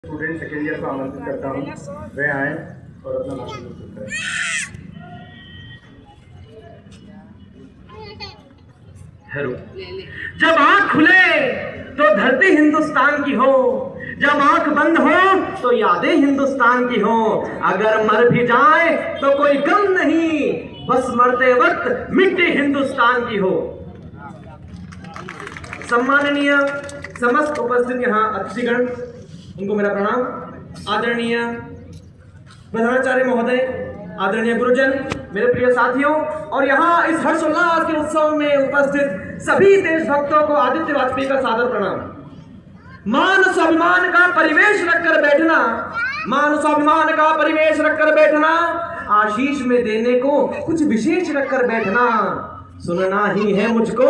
Student second year को आमंत्रित करता हूँ, वे आए और अपना भाषण प्रस्तुत करें। हेलो। जब आंख खुले तो धरती हिंदुस्तान की हो, जब आंख बंद हो तो यादें हिंदुस्तान की हो। अगर मर भी जाए तो कोई गम नहीं, बस मरते वक्त मिट्टी हिंदुस्तान की हो। सम्माननीय समस्त उपस्थित यहाँ अतिथिगण, उनको मेरा प्रणाम। आदरणीय प्रधानाचार्य महोदय, आदरणीय गुरुजन, मेरे प्रिय साथियों और यहाँ इस हर्षोल्लास के उत्सव में उपस्थित सभी देशभक्तों को आदित्य वाजपेयी का सादर प्रणाम। मान स्वाभिमान का परिवेश रखकर बैठना, मान स्वाभिमान का परिवेश रखकर बैठना, आशीष में देने को कुछ विशेष रखकर बैठना। सुनना ही है मुझको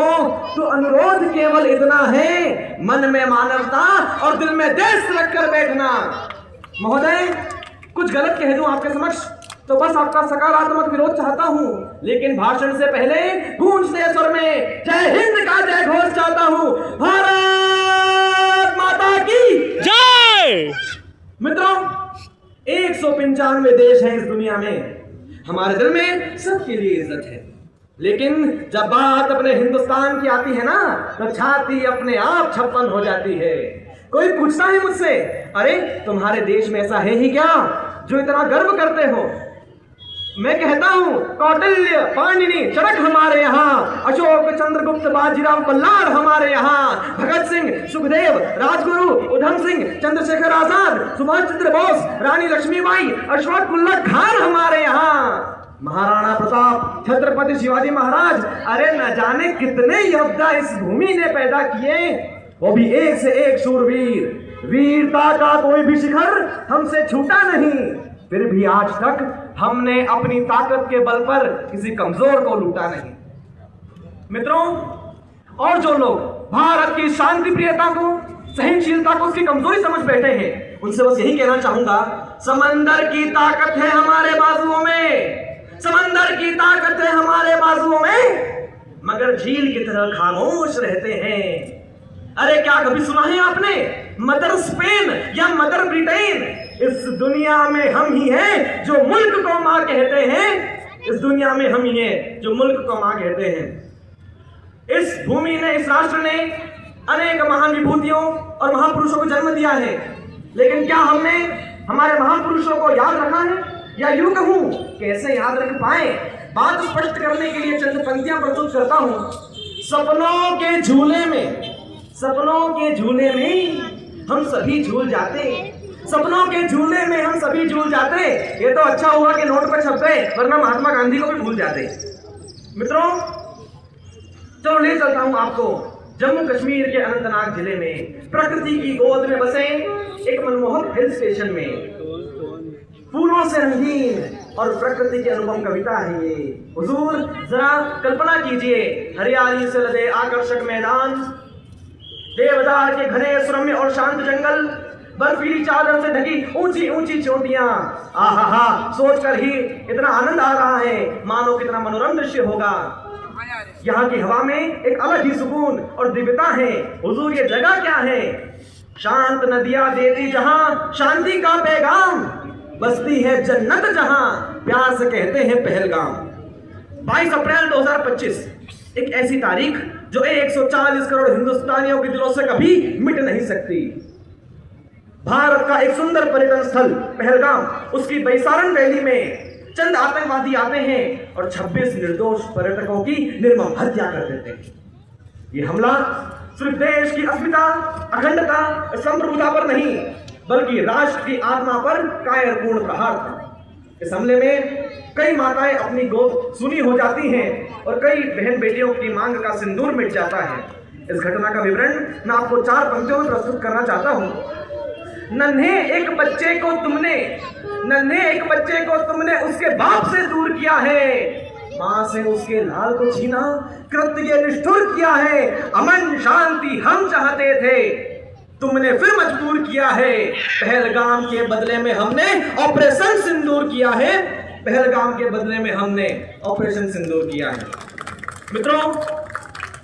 तो अनुरोध केवल इतना है, मन में मानवता और दिल में देश रखकर बैठना। महोदय, कुछ गलत कह दूं आपके समक्ष तो बस आपका सकारात्मक विरोध चाहता हूं, लेकिन भाषण से पहले गूंजते स्वर में जय हिंद का जय घोष चाहता हूं। भारत माता की जय। मित्रों, 195 देश हैं इस दुनिया में, हमारे दिल में सबके लिए इज्जत है, लेकिन जब बात अपने हिंदुस्तान की आती है ना, तो छाती अपने आप छप्पन हो जाती है। कोई पूछता है मुझसे, अरे तुम्हारे देश में ऐसा है ही क्या जो इतना गर्व करते हो? मैं कहता हूं, कौटिल्य, पाणिनि, चरक हमारे यहाँ, अशोक, चंद्रगुप्त, बाजीराव, बल्लाळ हमारे यहाँ, भगत सिंह, सुखदेव, राजगुरु, उधम सिंह, चंद्रशेखर आजाद, सुभाष चंद्र बोस, रानी लक्ष्मीबाई, अशफाकुल्लाह खान हमारे यहाँ, महाराणा प्रताप, छत्रपति शिवाजी महाराज। अरे न जाने कितने योद्धा इस भूमि ने पैदा किए, वो भी एक से एक शूरवीर। वीरता का कोई भी शिखर हमसे छूटा नहीं, फिर भी आज तक हमने अपनी ताकत के बल पर किसी कमजोर को लूटा नहीं। मित्रों, और जो लोग भारत की शांति प्रियता को, सहनशीलता को उसकी कमजोरी समझ बैठे हैं, उनसे बस यही कहना चाहूंगा, समंदर की ताकत है हमारे बाजुओं में, समंदर की ताकत है हमारे बाजुओं में, मगर झील की तरह खामोश रहते हैं। अरे क्या कभी सुना है आपने मदर स्पेन या मदर ब्रिटेन? इस दुनिया में हम ही हैं जो मुल्क को मां कहते हैं, इस दुनिया में हम ही हैं जो मुल्क को मां कहते हैं। इस भूमि ने, इस राष्ट्र ने अनेक महान विभूतियों और महापुरुषों को जन्म दिया है, लेकिन क्या हमने हमारे महापुरुषों को याद रखा है? या यूं कहूं, कैसे याद रख पाए? बात स्पष्ट करने के लिए चंद पंक्तियां प्रस्तुत करता हूं। सपनों के झूले में, सपनों के झूले में हम सभी झूल जाते, सपनों के झूले में हम सभी झूल जाते। ये तो अच्छा हुआ कि नोट पर छप गए, वरना महात्मा गांधी को भी भूल जाते। मित्रों, चलो ले चलता हूं आपको जम्मू कश्मीर के अनंतनाग जिले में, प्रकृति की गोद में बसे एक मनमोहक हिल स्टेशन में, फूलों से रंगीन और प्रकृति की अनुपम कविता है ये। हुजूर जरा कल्पना कीजिए, हरियाली से लदे आकर्षक मैदान, देवदार के घने सुरम्य और शांत जंगल, बर्फीली चादर से ढकी ऊंची ऊंची चोटियां। आहा, सोचकर ही इतना आनंद आ रहा है, मानो कितना मनोरम दृश्य होगा। यहाँ की हवा में एक अलग ही सुकून और दिव्यता है। हुजूर ये जगह क्या है? शांत नदियां देती जहां शांति का पैगाम, बसती है जन्नत जहां प्यार से कहते हैं पहलगाम। 22 अप्रैल 2025 एक ऐसी तारीख जो 140 करोड़ हिंदुस्तानियों के दिलों से कभी मिट नहीं सकती। भारत का एक सुंदर पर्यटन स्थल पहलगाम, उसकी बैसारन वैली में चंद आतंकवादी आते हैं और 26 निर्दोष पर्यटकों की निर्मम हत्या कर देते हैं। ये हमला सिर्फ देश की अस्मिता, अखंडता, संप्रभुता पर नहीं, बल्कि राष्ट्र की आत्मा पर कायरपूर्ण प्रहार था। इस हमले में कई माताएं अपनी गोद सूनी हो जाती हैं और कई बहन बेटियों की मांग का सिंदूर मिट जाता है। इस घटना का विवरण मैं आपको 4 पंक्तियों में प्रस्तुत करना चाहता हूं। नन्हे एक बच्चे को तुमने उसके बाप से दूर किया है, मां से उसके लाल को छीना, कृत्य निष्ठुर किया है। अमन शांति हम चाहते थे, तुमने फिर मजबूर किया है। पहलगाम के बदले में हमने ऑपरेशन सिंदूर किया है, पहलगाम के बदले में हमने ऑपरेशन सिंदूर किया है। मित्रों,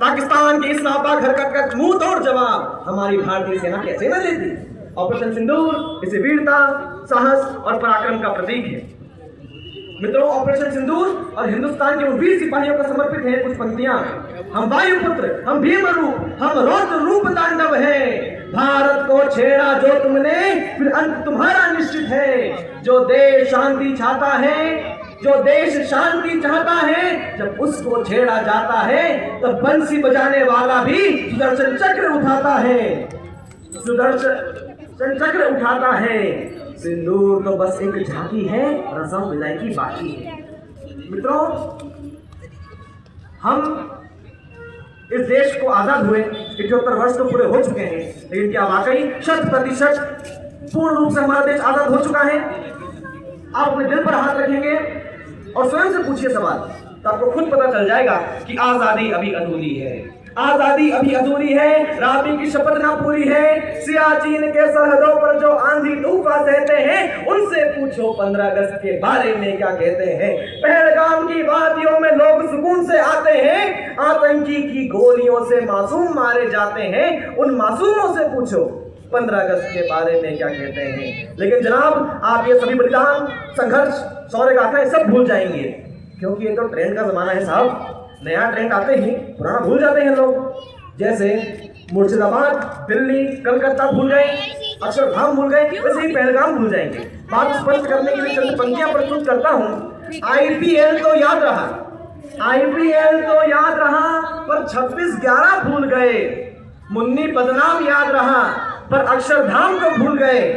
पाकिस्तान की इस नापाक हरकत का मुंह तोड़ जवाब हमारी भारतीय सेना कैसे न देती? ऑपरेशन सिंदूर इसे वीरता, साहस और पराक्रम का प्रतीक है। मित्रों, ऑपरेशन सिंदूर और हिंदुस्तान के उन वीर सिपाहियों को समर्पित है कुछ पंक्तियां। हम वायुपुत्र, हम भीम रूप, हम रौद्र रूप तांडव है। भारत को छेड़ा जो तुमने, फिर अंत तुम्हारा निश्चित है। जो देश शांति चाहता है, जो देश शांति चाहता है, जब उसको छेड़ा जाता है तो बंसी बजाने वाला भी सुदर्शन चक्र उठाता है, सुदर्शन चक्र उठाता है। सिंदूर तो बस एक झांकी है, रसम विदाई की बाकी है। मित्रों, हम इस देश को आजाद हुए 78 वर्ष तो पूरे हो चुके हैं, लेकिन क्या वाकई 100% पूर्ण रूप से हमारा देश आजाद हो चुका है? आप अपने दिल पर हाथ रखेंगे और स्वयं से पूछिए सवाल, तो आपको खुद पता चल जाएगा कि आजादी अभी अधूरी है, आजादी अभी अधूरी है। राबी की शपथ ना पूरी है। सियाचिन के सरहदों पर जो आंधी तूफान सहते हैं, उनसे पूछो 15 अगस्त के बारे में क्या कहते हैं। पहलगाम की वादियों में लोग सुकून से आते हैं, आतंकी की गोलियों से मासूम मारे जाते हैं, उन मासूमों से पूछो 15 अगस्त के बारे में क्या कहते हैं। लेकिन जनाब, आप ये सभी बलिदान, संघर्ष, शौर्य गाथाएं सब भूल जाएंगे, क्योंकि ये तो ट्रेंड का जमाना है साहब। नया ट्रेंड आते ही पुराना भूल जाते हैं लोग। जैसे मुर्शिदाबाद, दिल्ली, कलकत्ता भूल गए, अक्षरधाम भूल गए, वैसे ही पहलगाम भूल जाएंगे। बात स्पष्ट करने के लिए चंद पंक्तियां प्रस्तुत करता हूं। आईपीएल तो याद रहा, आईपीएल तो याद रहा, पर 26/11 भूल गए। मुन्नी बदनाम याद रहा, पर अक्षरधाम को भूल गए।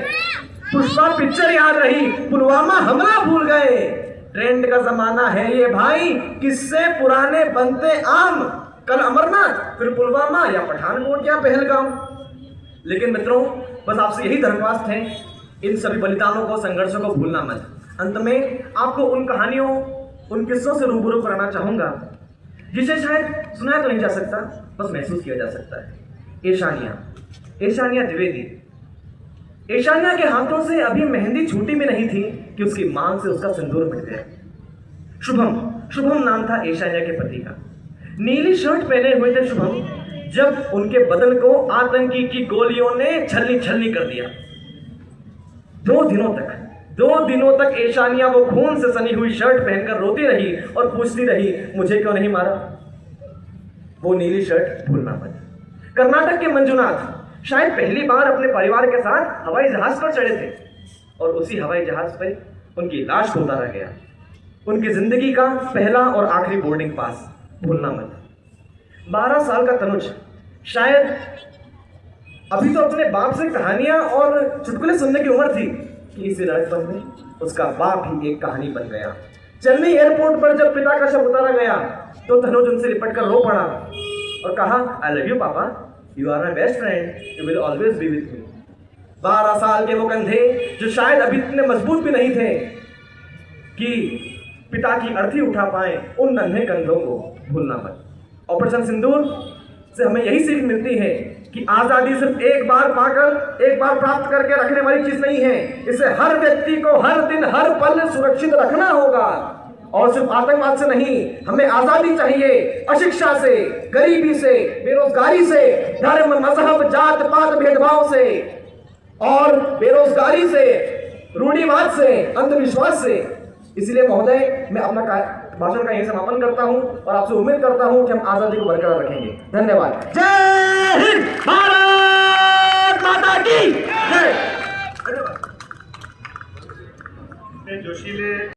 पुष्पा पिक्चर याद रही, पुलवामा हमला भूल गए। ट्रेंड का जमाना है ये भाई, किससे पुराने बनते आम। कल अमरनाथ, फिर पुलवामा या पठानकोट या पहलगाम। लेकिन मित्रों, बस आपसे यही दरख्वास्त है, इन सभी बलिदानों को, संघर्षों को भूलना मत। अंत में आपको उन कहानियों, उन किस्सों से रूबरू कराना चाहूंगा जिसे शायद सुनाया तो नहीं जा सकता, बस महसूस किया जा सकता है। ईशानिया द्विवेदी। ईशानिया के हाथों से अभी मेहंदी छूटी भी नहीं थी कि उसकी मांग से उसका सिंदूर मिट गया। शुभम नाम था ईशानिया के पति का। नीली शर्ट पहने हुए थे शुभम, जब उनके बदन को आतंकी की गोलियों ने छलनी छलनी कर दिया। 2 दिनों तक ईशानिया वो खून से सनी हुई शर्ट पहनकर रोती रही और पूछती रही, मुझे क्यों नहीं मारा। वो नीली शर्ट भूलना मत। कर्नाटक के मंजुनाथ शायद पहली बार अपने परिवार के साथ हवाई जहाज पर चढ़े थे और उसी हवाई जहाज पर उनकी लाश को उतारा गया। उनकी जिंदगी का पहला और आखिरी बोर्डिंग पास भूलना मत। 12 साल का तनुज शायद अभी तो अपने बाप से कहानियां और चुटकुले सुनने की उम्र थी कि इसी लड़कपन में उसका बाप ही एक कहानी बन गया। चेन्नई एयरपोर्ट पर जब पिता का शव उतारा गया तो तनुज उनसे लिपट कर रो पड़ा और कहा, I love you papa, you are my best friend, you will always be with me. 12 साल के वो कंधे जो शायद अभी इतने मजबूत भी नहीं थे कि पिता की अर्थी उठा पाए, उन नन्हे कंधों को भूलना मत। ऑपरेशन सिंदूर से हमें यही सीख मिलती है कि आजादी सिर्फ एक बार पाकर, एक बार प्राप्त करके रखने वाली चीज नहीं है। इसे हर व्यक्ति को हर दिन, हर पल सुरक्षित रखना होगा। और सिर्फ आतंकवाद से नहीं, हमें आजादी चाहिए अशिक्षा से, गरीबी से, बेरोजगारी से, धर्म, मजहब, जात पात भेदभाव से और बेरोजगारी से, रूढ़िवाद से, अंधविश्वास से। इसलिए महोदय, मैं अपना भाषण का यही समापन करता हूं और आपसे उम्मीद करता हूं कि हम आजादी को बरकरार रखेंगे। धन्यवाद। जय हिंद, भारत माता की जय। जोशीले